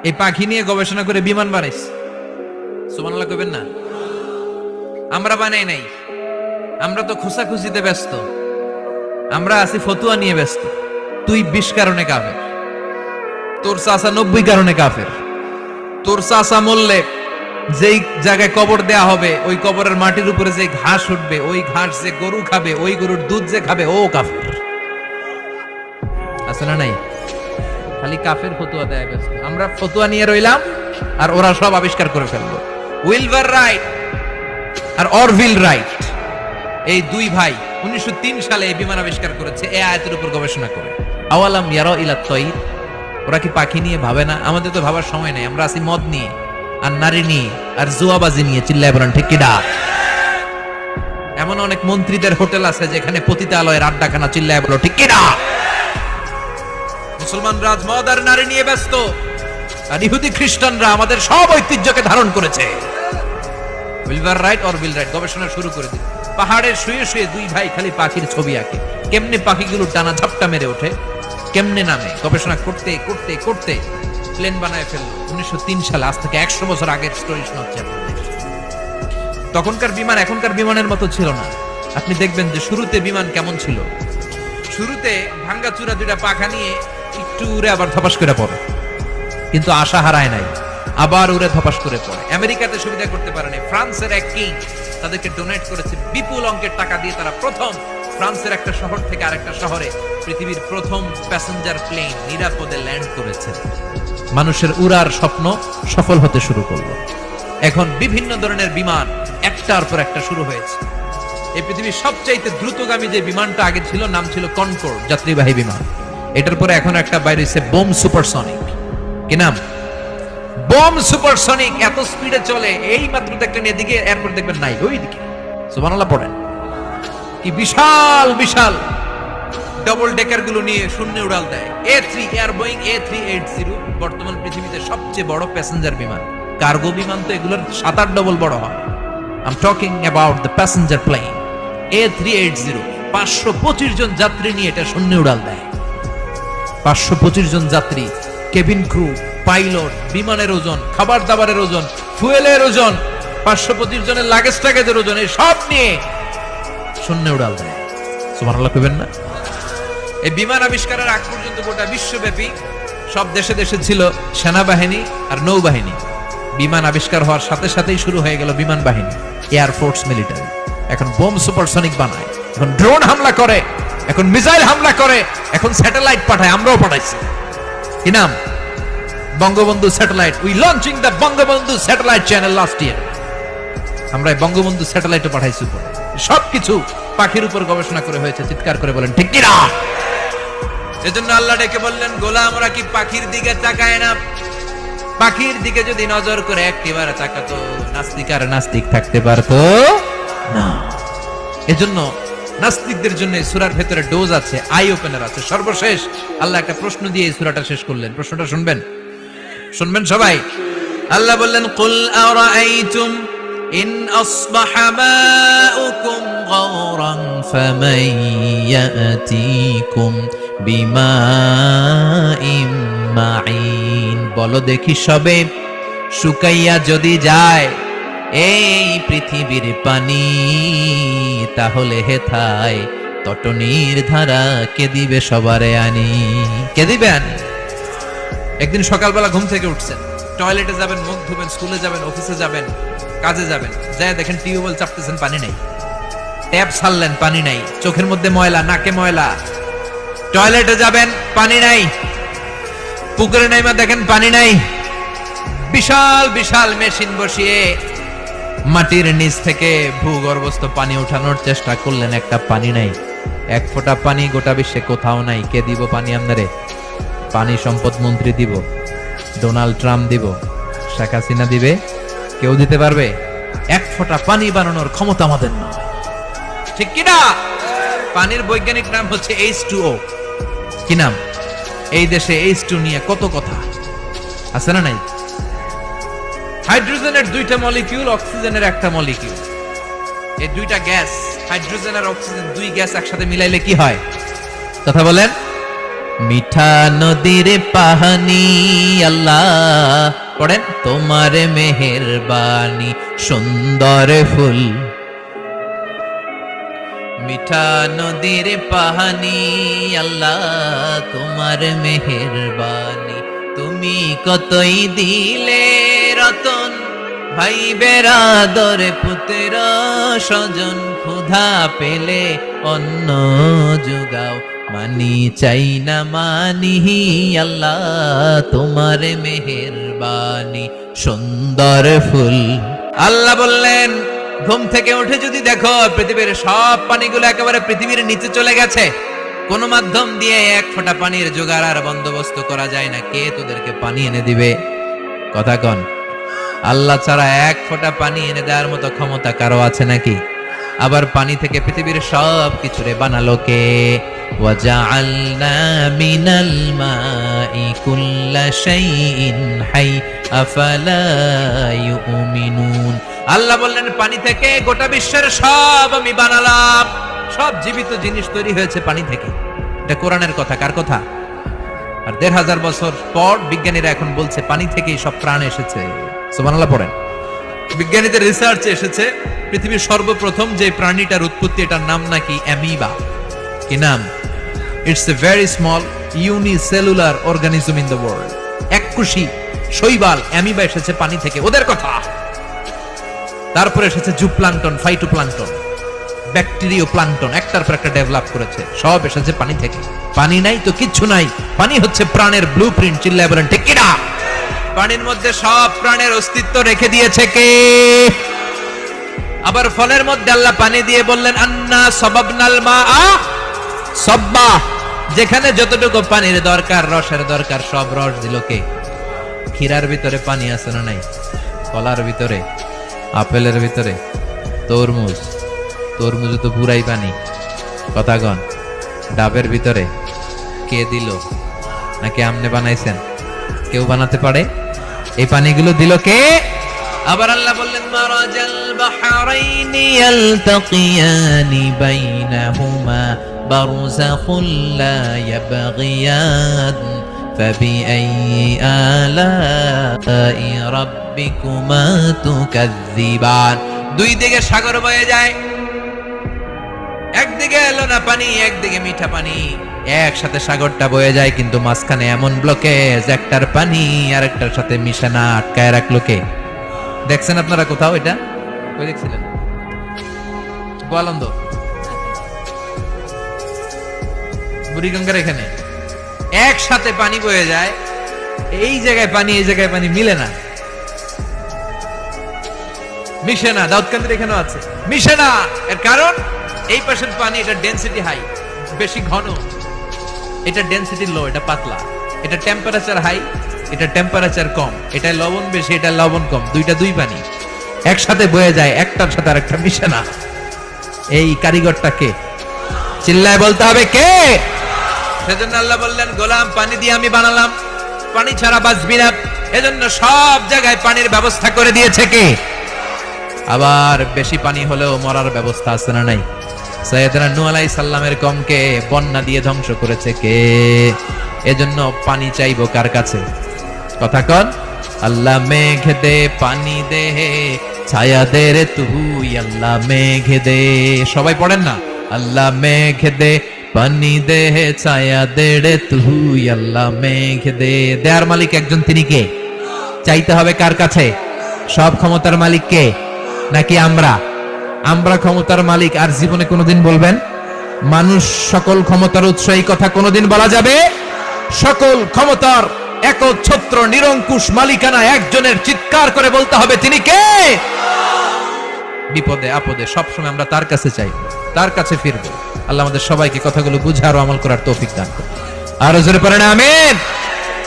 এই পাখি নিয়ে গবেষণা করে বিমান বানাইছে। সুবহানাল্লাহ কইবেন না? আমরা বানাই নাই, আমরা তো খোঁচাখুচিতে ব্যস্ত, আমরা আছি ফতুয়া নিয়ে ব্যস্ত। তুই 20 কারণে কাফের, তোর চাচা 90 কারণে কাফের। তোর চাচা মরলে যেই জায়গায় কবর দেয়া হবে, ওই কবরের মাটির উপরে যে ঘাস উঠবে, ওই ঘাস যে গরু খাবে, ওই গরুর দুধ যে খাবে, ও কাফের। আছে না নাই? খালি কাফের ফতুয়া দেয় ব্যস্ত। আমরা ফতুয়া নিয়ে রইলাম, আর ওরা সব আবিষ্কার করে ফেললো। উইলবার রাইট আর অরভিল রাইট, এই দুই ভাই 1903 সালে এই বিমান আবিষ্কার করেছে এই আয়াতের উপর গবেষণা করে। আওয়ালাম ইয়ারা ইলা তয়ির, ওরা কি পাখি নিয়ে ভাবে না? আমাদের তো ভাবার সময় নেই, আমরা আছি মদ নিয়ে আর নারী নিয়ে আর জুয়াবাজি নিয়ে। চিল্লায় বলেন ঠিক কিনা? এমন অনেক মন্ত্রীদের হোটেল আছে যেখানে পতিতালয়ের আড্ডাখানা। চিল্লায় বলো ঠিক কিনা? মুসলমান রাজ মদ আর নারী নিয়ে ব্যস্ত, আর ইহুদি খ্রিস্টানরা আমাদের সব ঐতিহ্যকে ধারণ করেছে। Wilbur right or will write গবেষণা শুরু করে দিল। পাহাড়ে শুয়ে শুয়ে দুই ভাই খালি পাখির ছবি আঁকে, কেমনে পাখিগুলো টানা ঝাপটা মেরে ওঠে, কেমনে নামে। গবেষণা করতে করতে করতে প্লেন বানায় ফেললো 1903 সালে। আজ থেকে 100 বছর আগের স্টোরি শোনাচ্ছে আপনাদের। তখনকার বিমান এখনকার বিমানের মতো ছিল না। আপনি দেখবেন যে শুরুতে বিমান কেমন ছিল। শুরুতে ভাঙ্গাচুরা দুইটা পাখা নিয়ে একটু উড়ে আবার ধপাস করে পড়ে, কিন্তু আশা হারায় নাই, আবার উড়ে ধপাস করে পড়ে। আমেরিকাতে সুবিধা করতে পারেনি। ফ্রান্সের এক কিং তাদেরকে ডোনেট করেছে বিপুল অঙ্কের টাকা দিয়ে। তারা প্রথম ফ্রান্সের একটা শহর থেকে আরেকটা শহরে পৃথিবীর প্রথম প্যাসেঞ্জার প্লেন নিরাপদে ল্যান্ড করেছে। মানুষের উড়ার স্বপ্ন সফল হতে শুরু করলো। এখন বিভিন্ন ধরনের বিমান একটার পর একটা শুরু হয়েছে। এই পৃথিবীর সবচাইতে দ্রুতগামী যে বিমানটা আগে ছিল, নাম ছিল কনকর্ড, যাত্রীবাহী বিমান। এটার পরে এখন একটা বাইরে হয়েছে বোম সুপারসনিক। কি নাম? Bomb supersonic. এত স্পিডে চলে, এই মাত্র দেখলেন এদিকে, এরপর দেখবেন নাই ওইদিকে। সুবহানাল্লাহ পড়েন। কি বিশাল বিশাল ডাবল ডেকার গুলো নিয়ে শূন্যে উড়াল দেয়। A3 এয়ার বোয়িং A380 বর্তমান পৃথিবীতে সবচেয়ে বড় প্যাসেঞ্জার বিমান। কার্গো বিমান তো এগুলোর 7-8 ডবল বড় হয়। I'm talking about the passenger plane A380। 525 জন যাত্রী নিয়ে এটা শূন্যে উড়াল দেয়। 525 জন যাত্রী, কেবিন ক্রু, পাইলট, বিমানের ওজন, খাবার দাবারের ওজন, ফুয়েলের ওজন, 525 জনের লাগেজ টাগেজের ওজন, এই সব নিয়ে শূন্যে উড়াল দেয়। সুবহানাল্লাহ কইবেন না? এই বিমান আবিষ্কারের আগ পর্যন্ত গোটা বিশ্বব্যাপী সব দেশে দেশে ছিল সেনাবাহিনী আর নৌবাহিনী। বিমান আবিষ্কার হওয়ার সাথে সাথেই শুরু হয়ে গেল বিমান বাহিনী, এয়ারফোর্স, মিলিটারি। এখন বোম সুপারসনিক বানায়, এখন ড্রোন হামলা করে, এখন মিসাইল হামলা করে, এখন স্যাটেলাইট পাঠায়। আমরাও পাঠাইছি। কি নাম? Bangabandhu satellite. We launching the Bangabandhu satellite channel last year. আমরা বঙ্গবন্ধু স্যাটেলাইটও পাঠাইছি উপরে। সবকিছু পাখির উপর গবেষণা করে হয়েছে। চিৎকার করে বলেন ঠিক কিনা? এজন্য আল্লাহ ডেকে বললেন, গোলামরা কি পাখির দিকে তাকায় না? পাখির দিকে যদি নজর করে একটিবার তাকাতো, নাস্তিক আর নাস্তিক থাকতে পারতো না। এজন্য নাস্তিকদের জন্য এই সূরার ভেতরে ডোজ আছে, আই ওপেনার আছে। সর্বশেষ আল্লাহ একটা প্রশ্ন দিয়ে এই সূরাটা শেষ করলেন। প্রশ্নটা শুনবেন? শুনবেন সবাই? আল্লাহ বললেন, কুল আরাআইতুম ইন আসবাহা মাউকুম গাওরান ফামান ইয়াতিকুম বিমাইম মাইন। বলো দেখি সবে, শুকাইয়া যদি যায় এই পৃথিবীর পানি, তাহলে হেথায় তটনির ধারা কে দিবে সবারে আনি? কে দিবে আনি? একদিন সকালবেলা ঘুম থেকে উঠছেন, টয়লেটে যাবেন, মুখ ধুবেন, স্কুলে যাবেন, অফিসে যাবেন, কাজে যাবেন, যায় দেখেন টিউবওয়েল চাপতেছেন, পানি নেই। ট্যাপ ছাড়লেন, পানি নাই। চোখের মধ্যে ময়লা, নাকে ময়লা। টয়লেটে যাবেন, পানি নাই। পুকুরে নাইমা দেখেন পানি নাই। বিশাল বিশাল মেশিন বসিয়ে মাটির নিচ থেকে ভূগর্ভস্থ পানি উঠানোর চেষ্টা করলেন, একটা পানি নাই। এক ফোঁটা পানি গোটা বিশ্বে কোথাও নাই। কে দিব পানি আপনারে? পানি সম্পদ মন্ত্রী দিব, ডোনাল্ড ট্রাম্প দিব, শেখ হাসিনা দিবে? কেউ দিতে পারবে? এক ফোঁটা পানি বানানোর ক্ষমতা আমাদের নয়। ঠিক কিনা? পানির বৈজ্ঞানিক নাম হচ্ছে H2O। কি নাম? এই দেশে H2 নিয়ে কত কথা আছে না নাই? হাইড্রোজেনের 2টা মলিকিউল, অক্সিজেনের একটা মলিকিউল। এই 2টা গ্যাস, হাইড্রোজেন আর অক্সিজেন, 2 গ্যাস একসাথে মিলাইলে কি হয়? কথা বলেন। মিঠা নদীর পাহানি আল্লাহ পড়েন তোমার মেহেরবানি সুন্দর ফুল মিঠা নদীর পাহানি আল্লাহ তোমার মেহেরবানি তুমি কতই দিলে রতন ভাই বেরাদর পুত্র স্বজন ক্ষুধা পেলে অন্ন যোগাও মানি চাই না মানি আল্লাহ তোমার মেহেরবানি সুন্দর ফুল। আল্লাহ বললেন ঘুম থেকে উঠে যদি দেখো পৃথিবীর সব পানিগুলো একেবারে পৃথিবীর নিচে চলে গেছে, কোন মাধ্যম দিয়ে এক ফোঁটা পানির জোগাড় আর বন্দোবস্ত করা যায় না, কে তোদেরকে পানি এনে দিবে? কথা কন, আল্লাহ ছাড়া এক ফোঁটা পানি এনে দেওয়ার মতো ক্ষমতা কারো আছে নাকি? আবার পানি থেকে পৃথিবীর সব কিছুরে বানালো কে? ওয়াজআলনা মিনাল মাই কুল্লা শাইইন হাই আফালা ইউমিনুন। আল্লাহ বললেন পানি থেকে গোটা বিশ্বের সব আমি বানালাম, সব জীবিত জিনিস তৈরি হয়েছে পানি থেকে। এটা কোরআনের কথা, কার কথা? আর ১৫০০ বছর পর বিজ্ঞানীরা এখন বলছে পানি থেকেই সব প্রাণ এসেছে। সুবহানাল্লাহ পড়েন। বিজ্ঞানীদের রিসার্চে এসেছে পৃথিবীর সর্বপ্রথম যে প্রাণীটার উৎপত্তি, এটার নাম নাকি অ্যামিবা। কি নাম? It's a very small unicellular organism in the world. এককোষী শৈবাল অ্যামিবা এসেছে পানি থেকে, ওদের কথা। তারপরে এসেছে জুপ্লাঙ্কটন, ফাইটোপ্লাঙ্কটন, ব্যাকটেরিয়া প্লাঙ্কটন, একটার পর একটা ডেভেলপ করেছে, সব এসেছে পানি থেকে। পানি নাই তো কিচ্ছু নাই, পানি হচ্ছে প্রাণের ব্লুপ্রিন্ট। চিল্লায় বলেন ঠিক কিনা? পানির মধ্যে সব প্রাণের অস্তিত্ব রেখে দিয়েছে কে? আবার ফলের মধ্যে আল্লাহ পানি দিয়ে বললেন আন্না সাবাবনাল মাআ সাব্বা, যেখানে যতটুকু পানির দরকার, রসের দরকার, সব রস দিল কে? ক্ষীরার ভিতরে পানি আছে না নাই? কলার ভিতরে, আপেলের ভিতরে, তরমুজে তো পুরাই পানি। কথা কন, ডাবের ভিতরে কে দিল? নাকি আমনে বানাইছেন? কেউ বানাতে পারে? এই পানিগুলো দিল কে? আবার আল্লাহ বললেন মারাজাল বাহরাইনি ইয়ালতাকিয়ানি বাইনাহুমা বারযাখুল লা ইয়াবগিয়ান ফাবিআইয়ি আলাই রাব্বিকুমা তুকাযযিবান। দুই দিকে সাগর বয়ে যায়, একদিকে লোনা পানি, একদিকে মিঠা পানি, একসাথে সাগরটা বয়ে যায়, কিন্তু মাঝখানে এমন ব্লকেজ, একটার পানি আরেকটার সাথে মিশে না, আটকায় রাখলো কে? দেখছেন আপনারা কোথাও এটা? কই দেখছিলেন? গোয়ালন্দ, বুড়িগঙ্গার এখানে একসাথে পানি বয়ে যায়, এই জায়গায় পানি এই জায়গায় পানি মিলে না, মিশে না। দাউদকান্দির এখানেও আছে, মিশে না। এর কারণ এই পাশের পানি, এটা ডেনসিটি হাই, বেশি ঘন, এটা ডেনসিটি লো, এটা পাতলা, এটা টেম্পারেচার হাই, এটা টেম্পারেচার কম, এটা লবণ বেশি, এটা লবণ কম, দুইটা দুই পানি একসাথে বয়ে যায়, একটার সাথে আরেকটা মিশে না। এই কারিগরটা কে? চিল্লায় বলতে হবে কে? সেজন্য আল্লাহ বললেন গোলাম পানি দিয়ে আমি বানালাম, পানি ছাড়া বাঁচবি না, এজন্য সব জায়গায় পানির ব্যবস্থা করে দিয়েছে কে? আবার বেশি পানি হলেও মরার ব্যবস্থা আছে না নাই? সাইয়েদনা নূহ আলাইহিস সালামের কমকে বন্যা দিয়ে ধ্বংস করেছে কে? এজন্য পানি চাইবো কার কাছে? কথা কন, আল্লাহ মেঘ দে পানি দে ছায়া দে রে তুই, আল্লাহ মেঘ দে। সবাই পড়েন না, আল্লাহ মেঘ দে পানি দে ছায়া দে রে তুই, আল্লাহ মেঘ দে। দেয়ার মালিক একজন, তিনি কে? চাইতে হবে কার কাছে? সব ক্ষমতার মালিক কে? নাকি আমরা? আমরা ক্ষমতার মালিক। আর জীবনে কোনোদিন বলবেন মানুষ সকল ক্ষমতার উৎস, এই কথা কোনোদিন বলা যাবে? সকল ক্ষমতার একচ্ছত্র নিরঙ্কুশ মালিকানা একজনের, চিৎকার করে বলতে হবে তিনি কে? বিপদে আপদে সবসময় আমরা তার কাছে চাই, তার কাছে ফিরবো। আল্লাহ আমাদের সবাইকে কথাগুলো বুঝার ও আমল করার তৌফিক দান করুন। আর জোরে পড়েন আমিন।